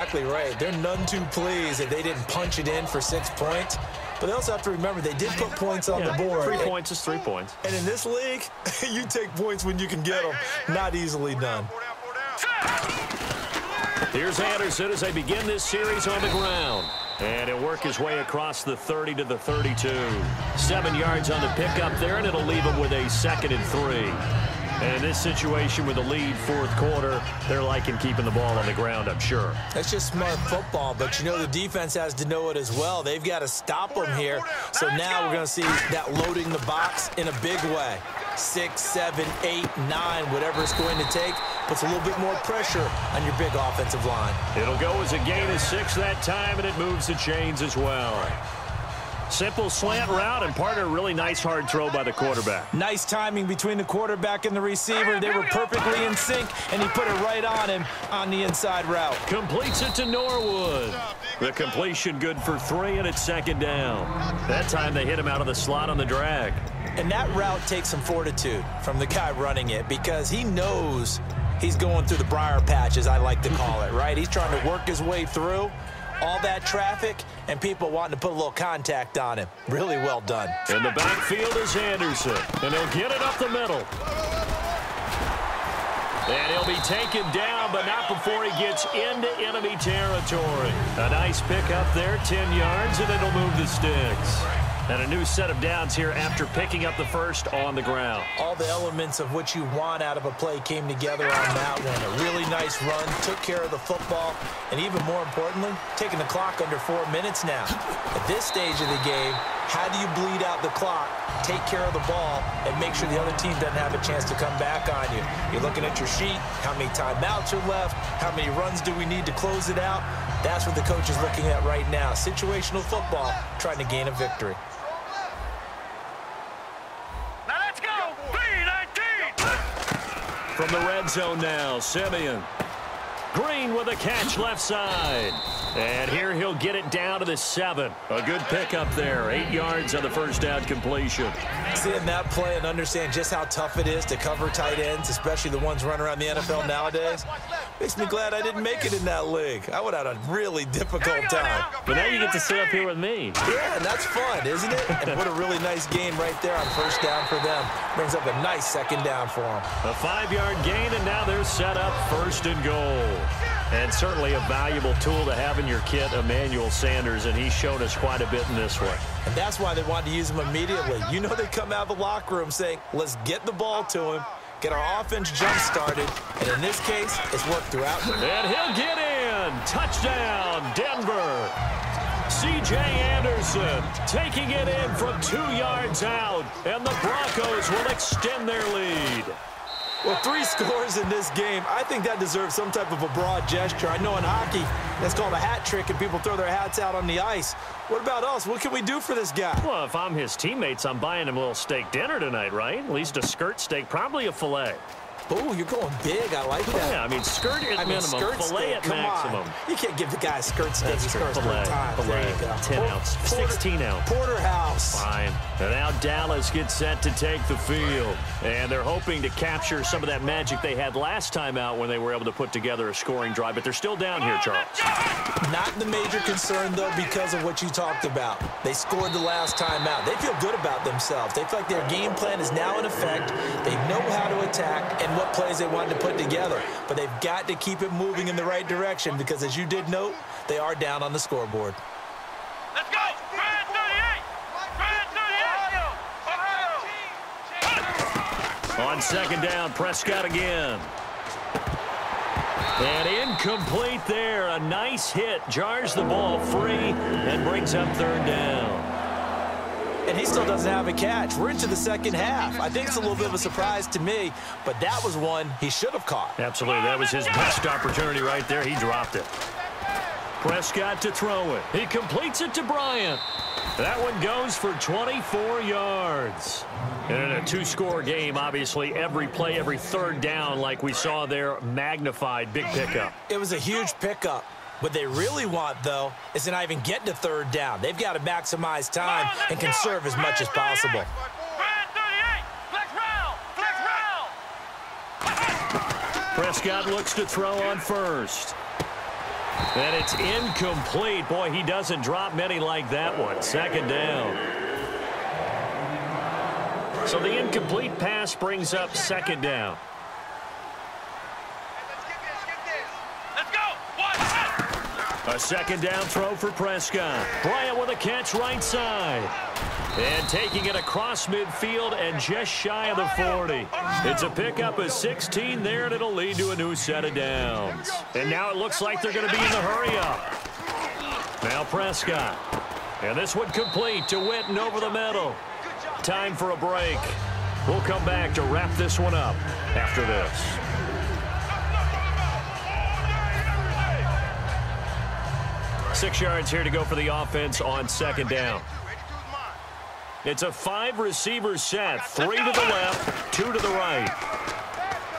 Exactly right. They're none too pleased that they didn't punch it in for 6 points. But they also have to remember they did put points on the board. 3 points is 3 points. And in this league, you take points when you can get them. Not easily done. Here's Anderson as they begin this series on the ground. And he'll work his way across the 30 to the 32. 7 yards on the pickup there, and it'll leave him with a 2nd and 3. And in this situation with the lead 4th quarter, they're liking keeping the ball on the ground, I'm sure. That's just smart football, but you know the defense has to know it as well. They've got to stop them here. So now we're going to see that loading the box in a big way. 6, 7, 8, 9, whatever it's going to take, puts a little bit more pressure on your big offensive line. It'll go as a gain of 6 that time, and it moves the chains as well. Simple slant route, and part of a really nice hard throw by the quarterback. Nice timing between the quarterback and the receiver. They were perfectly in sync, and he put it right on him on the inside route. Completes it to Norwood. The completion good for 3, and it's 2nd down. That time they hit him out of the slot on the drag. And that route takes some fortitude from the guy running it because he knows he's going through the briar patch, as I like to call it, right? He's trying to work his way through all that traffic and people wanting to put a little contact on him. Really well done. In the backfield is Anderson, and he'll get it up the middle. And he'll be taken down, but not before he gets into enemy territory. A nice pickup there, 10 yards, and it'll move the sticks. And a new set of downs here after picking up the first on the ground. All the elements of what you want out of a play came together on that one. A really nice run, took care of the football, and even more importantly, taking the clock under 4 minutes now. At this stage of the game, how do you bleed out the clock, take care of the ball, and make sure the other team doesn't have a chance to come back on you? You're looking at your sheet, how many timeouts are left, how many runs do we need to close it out? That's what the coach is looking at right now. Situational football, trying to gain a victory. From the red zone now, Simeon. Green with a catch left side. And here he'll get it down to the 7. A good pickup there. 8 yards on the first down completion. Seeing that play and understand just how tough it is to cover tight ends, especially the ones running around the NFL nowadays, makes me glad I didn't make it in that league. I would have had a really difficult time. But now you get to sit up here with me. Yeah, and that's fun, isn't it? And what a really nice game right there on first down for them. Brings up a nice 2nd down for them. A 5-yard gain, and now they're set up 1st and goal. And certainly a valuable tool to have in your kit, Emmanuel Sanders, and he's shown us quite a bit in this one. And that's why they wanted to use him immediately. You know they come out of the locker room saying, let's get the ball to him, get our offense jump-started, and in this case, it's worked throughout. And he'll get in. Touchdown, Denver. C.J. Anderson taking it in from 2 yards out, and the Broncos will extend their lead. Well, 3 scores in this game. I think that deserves some type of a broad gesture. I know in hockey, that's called a hat trick, and people throw their hats out on the ice. What about us? What can we do for this guy? Well, if I'm his teammates, I'm buying him a little steak dinner tonight, right? At least a skirt steak, probably a filet. Oh, you're going big. I like that. Yeah, I mean, skirt at minimum, filet at maximum. You can't give the guy a skirt steak. He scores 3 times. There you go. 10 ounce, 16 ounce. Porterhouse. Fine. And now Dallas gets set to take the field. And they're hoping to capture some of that magic they had last time out when they were able to put together a scoring drive. But they're still down here, Charles. Not the major concern, though, because of what you talked about. They scored the last time out. They feel good about themselves. They feel like their game plan is now in effect. They know how to attack and what plays they wanted to put together. But they've got to keep it moving in the right direction because, as you did note, they are down on the scoreboard. Let's go! Brad 38! Brad 38! On 2nd down, Prescott again. And incomplete there. A nice hit. Jars the ball free and brings up 3rd down. And he still doesn't have a catch. We're into the 2nd half. I think it's a little bit of a surprise to me, but that was one he should have caught. Absolutely. That was his best opportunity right there. He dropped it. Prescott to throw it. He completes it to Bryant. That one goes for 24 yards. And in a 2-score game, obviously, every play, every 3rd down, like we saw there, magnified, big pickup. It was a huge pickup. What they really want, though, is to not even get to 3rd down. They've got to maximize time and conserve as much as possible. Prescott looks to throw on 1st. And it's incomplete. Boy, he doesn't drop many like that one. Second down. So the incomplete pass brings up second down. Let's go. A second down throw for Prescott. Bryant with a catch right side. And taking it across midfield and just shy of the 40. It's a pickup of 16 there, and it'll lead to a new set of downs. And now it looks like they're going to be in the hurry-up. Now Prescott. And this one complete to Witten over the middle. Time for a break. We'll come back to wrap this one up after this. Six yards here to go for the offense on second down. It's a 5-receiver set. 3 to the left, 2 to the right.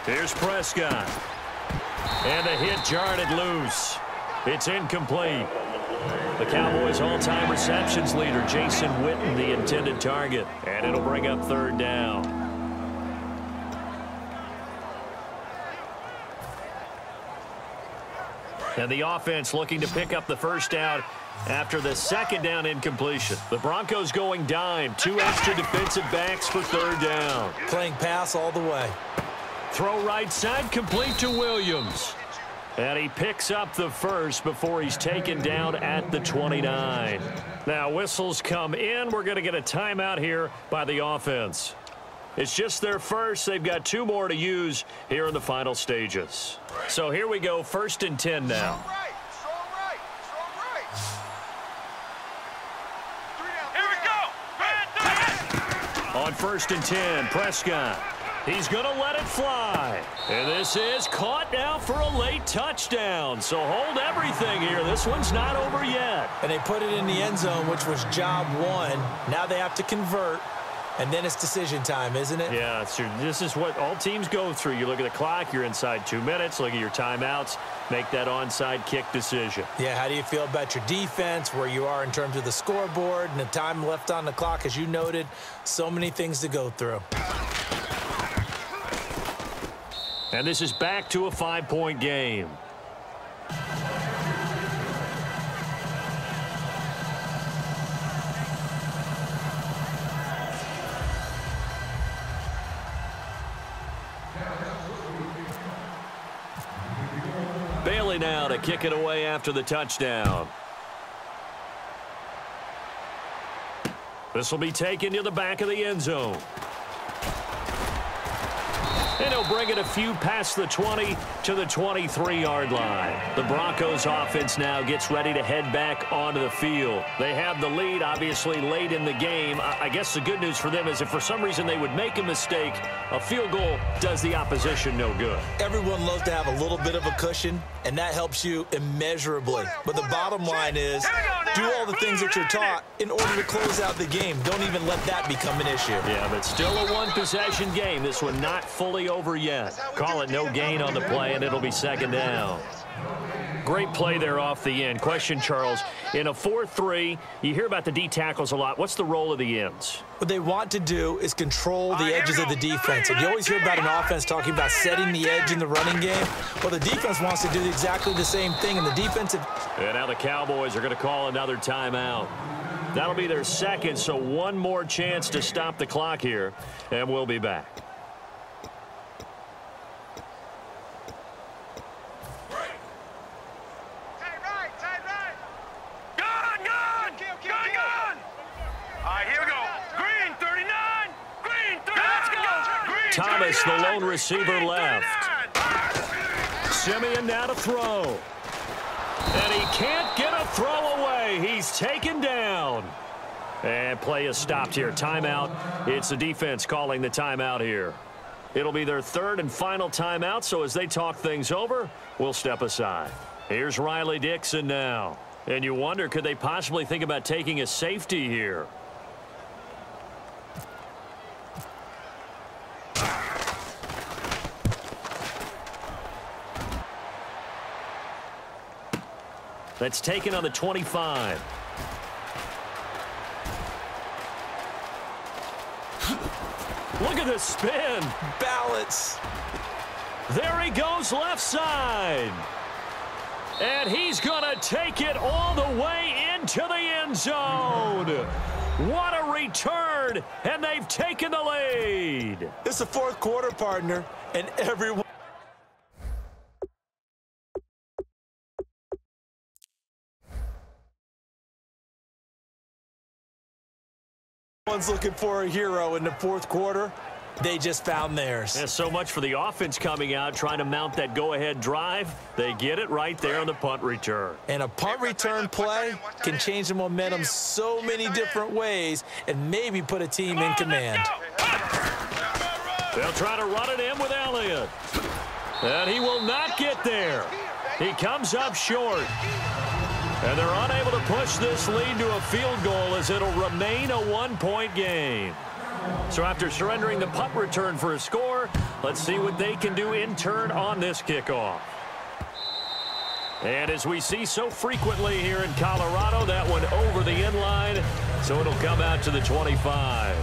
Here's Prescott. And the hit jarred it loose. It's incomplete. The Cowboys' all-time receptions leader, Jason Witten, the intended target. And it'll bring up third down. And the offense looking to pick up the first down after the second down incompletion. The Broncos going dime. 2 extra defensive backs for third down. Playing pass all the way. Throw right side complete to Williams. And he picks up the first before he's taken down at the 29. Now whistles come in. We're going to get a timeout here by the offense. It's just their first. They've got 2 more to use here in the final stages. So here we go, 1st and 10 now. On 1st and 10, Prescott. He's going to let it fly. And this is caught now for a late touchdown. So hold everything here. This one's not over yet. And they put it in the end zone, which was job 1. Now they have to convert. And then it's decision time, isn't it? Yeah, this is what all teams go through. You look at the clock, you're inside 2 minutes. Look at your timeouts. Make that onside kick decision. Yeah, how do you feel about your defense, where you are in terms of the scoreboard and the time left on the clock? As you noted, so many things to go through. And this is back to a 5-point game. Bailey now to kick it away after the touchdown. This will be taken to the back of the end zone. And he'll bring it a few past the 20 to the 23-yard line. The Broncos offense now gets ready to head back onto the field. They have the lead, obviously, late in the game. I guess the good news for them is if for some reason they would make a mistake, a field goal does the opposition no good. Everyone loves to have a little bit of a cushion, and that helps you immeasurably. But the bottom line is, do all the things that you're taught in order to close out the game. Don't even let that become an issue. Yeah, but still a one-possession game. This one not fully over yet. Call it no gain on the play, and it'll be second down. Great play there off the end. Question, Charles, in a 4-3, you hear about the D tackles a lot. What's the role of the ends? What they want to do is control the edges of the defense. And you always hear about an offense talking about setting the edge in the running game. Well, the defense wants to do exactly the same thing. And the defensive... And now the Cowboys are going to call another timeout. That'll be their second, so one more chance to stop the clock here. And we'll be back. Thomas, the lone receiver, left. Simeon now to throw. And he can't get a throw away. He's taken down. And play is stopped here. Timeout. It's the defense calling the timeout here. It'll be their third and final timeout, so as they talk things over, we'll step aside. Here's Riley Dixon now. And you wonder, could they possibly think about taking a safety here? That's taken on the 25. Look at the spin. Balance. There he goes left side. And he's going to take it all the way into the end zone. What a return, and they've taken the lead. It's the fourth quarter, partner, and everyone. Everyone's looking for a hero in the fourth quarter. They just found theirs. And so much for the offense coming out, trying to mount that go-ahead drive. They get it right there on the punt return. And a punt return play can change the momentum so many different ways and maybe put a team in command. They'll try to run it in with Elliott. And he will not get there. He comes up short. And they're unable to push this lead to a field goal as it'll remain a one-point game. So after surrendering the punt return for a score, let's see what they can do in turn on this kickoff. And as we see so frequently here in Colorado, that one over the end line, so it'll come out to the 25.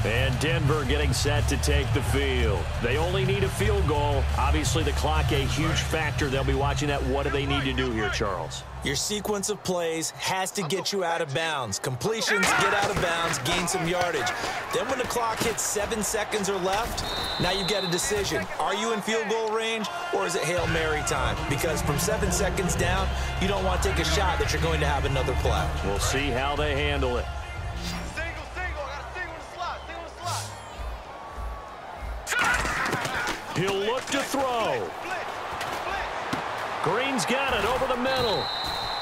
And Denver getting set to take the field. They only need a field goal. Obviously, the clock a huge factor. They'll be watching that. What do they need to do here, Charles? Your sequence of plays has to get you out of bounds. Completions, get out of bounds, gain some yardage. Then when the clock hits 7 seconds or left, now you've got a decision. Are you in field goal range, or is it Hail Mary time? Because from 7 seconds down, you don't want to take a shot that you're going to have another play. We'll see how they handle it. He'll look to throw. Green's got it over the middle.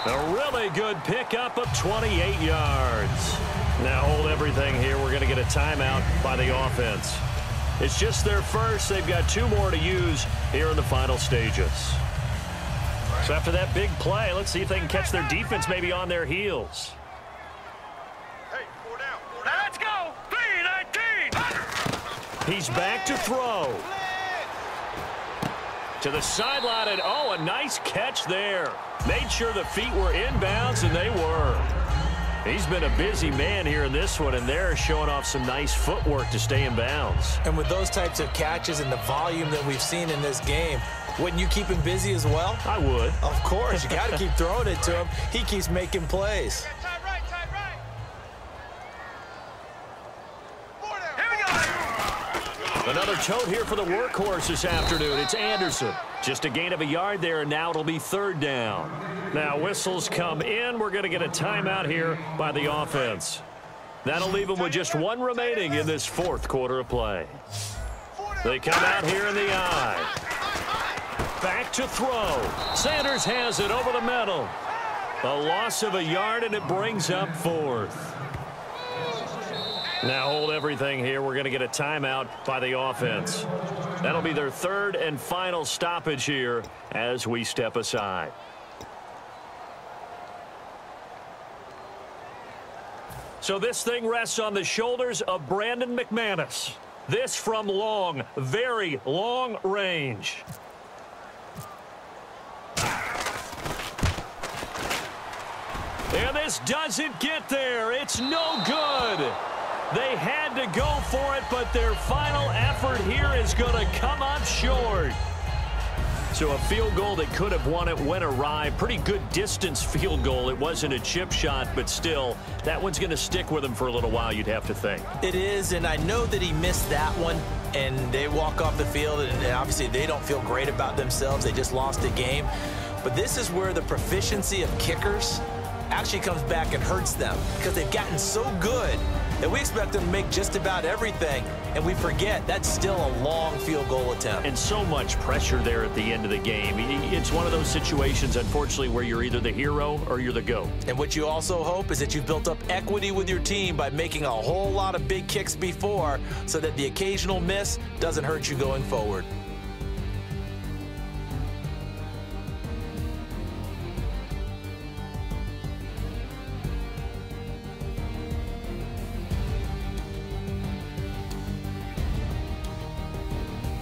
A really good pickup of 28 yards. Now hold everything here. We're going to get a timeout by the offense. It's just their first. They've got 2 more to use here in the final stages. So after that big play, let's see if they can catch their defense maybe on their heels. Hey, 4 down. Now let's go. 3-19. He's back to throw. To the sideline, and oh, a nice catch there. Made sure the feet were inbounds, and they were. He's been a busy man here in this one, and they're showing off some nice footwork to stay in bounds. And with those types of catches and the volume that we've seen in this game, wouldn't you keep him busy as well? I would. Of course. You got to keep throwing it to him. He keeps making plays. Tight right, tight right. 4 down. Here we go. Another tote here for the workhorse this afternoon. It's Anderson. Just a gain of a yard there, and now it'll be 3rd down. Now whistles come in. We're going to get a timeout here by the offense. That'll leave them with just 1 remaining in this 4th quarter of play. They come out here in the eye. Back to throw. Sanders has it over the middle. A loss of a yard, and it brings up 4th. Now hold everything here. We're going to get a timeout by the offense. That'll be their 3rd and final stoppage here as we step aside. So this thing rests on the shoulders of Brandon McManus. This from long, very long range. And this doesn't get there. It's no good. They had to go for it, but their final effort here is going to come up short. So a field goal that could have won it went awry. Pretty good distance field goal. It wasn't a chip shot, but still, that one's going to stick with him for a little while, you'd have to think. It is, and I know that he missed that one, and they walk off the field, and obviously they don't feel great about themselves. They just lost a game. But this is where the proficiency of kickers actually comes back and hurts them, because they've gotten so good that we expect them to make just about everything, and we forget that's still a long field goal attempt. And so much pressure there at the end of the game. It's one of those situations, unfortunately, where you're either the hero or you're the GOAT. And what you also hope is that you've built up equity with your team by making a whole lot of big kicks before, so that the occasional miss doesn't hurt you going forward.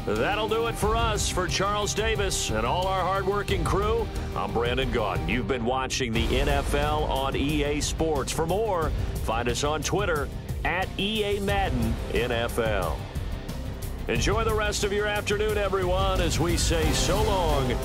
That'll do it for us. For Charles Davis and all our hardworking crew, I'm Brandon Gaudin. You've been watching the NFL on EA Sports. For more, find us on Twitter at EA Madden NFL. Enjoy the rest of your afternoon, everyone, as we say so long